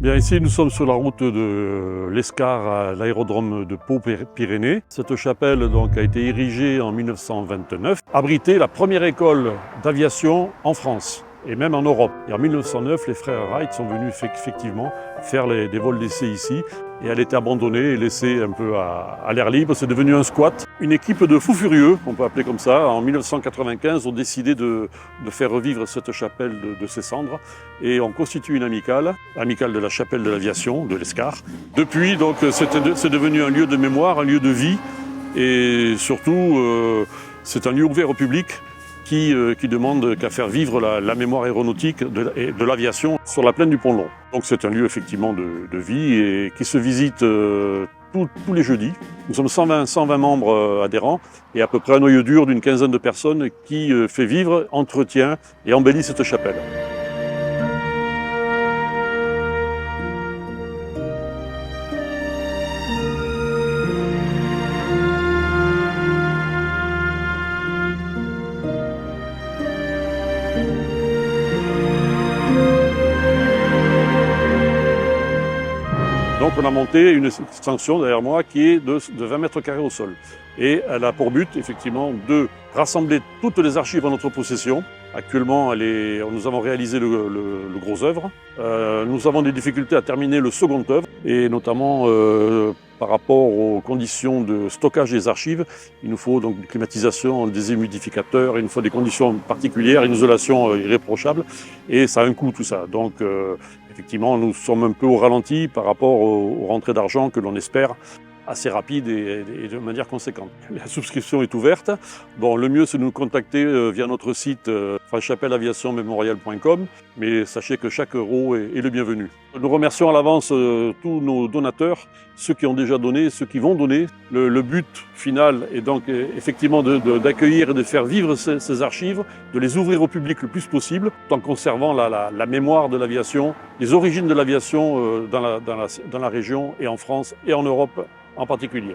Bien, ici, nous sommes sur la route de l'Escar à l'aérodrome de Pau-Pyrénées. Cette chapelle donc, a été érigée en 1929, abritait la première école d'aviation en France et même en Europe. Et en 1909, les frères Wright sont venus effectivement faire des vols d'essai ici. Et elle était abandonnée et laissée un peu à l'air libre. C'est devenu un squat. Une équipe de fous furieux, on peut appeler comme ça, en 1995, ont décidé de faire revivre cette chapelle de ses cendres et ont constitué une amicale de la chapelle de l'aviation, de l'Escar. Depuis, donc, c'est devenu un lieu de mémoire, un lieu de vie et surtout, c'est un lieu ouvert au public qui demande qu'à faire vivre la mémoire aéronautique de l'aviation sur la plaine du Pont-Long. Donc c'est un lieu effectivement de vie et qui se visite tous les jeudis. Nous sommes 120 membres adhérents et à peu près un noyau dur d'une quinzaine de personnes qui fait vivre, entretient et embellit cette chapelle. Donc on a monté une extension derrière moi qui est de 20 mètres carrés au sol. Et elle a pour but effectivement de rassembler toutes les archives en notre possession. Actuellement, nous avons réalisé le gros œuvre. Nous avons des difficultés à terminer le second œuvre et notamment par rapport aux conditions de stockage des archives. Il nous faut donc une climatisation, des humidificateurs, il nous faut des conditions particulières, une isolation irréprochable et ça a un coût tout ça. Donc effectivement, nous sommes un peu au ralenti par rapport aux rentrées d'argent que l'on espère assez rapide et de manière conséquente. La souscription est ouverte. Bon, le mieux, c'est de nous contacter via notre site chapelleaviationmemorial.com, mais sachez que chaque euro est le bienvenu. Nous remercions à l'avance tous nos donateurs, ceux qui ont déjà donné, ceux qui vont donner. Le but final est donc effectivement d'accueillir et de faire vivre ces archives, de les ouvrir au public le plus possible, tout en conservant la mémoire de l'aviation, les origines de l'aviation dans la région et en France et en Europe en particulier.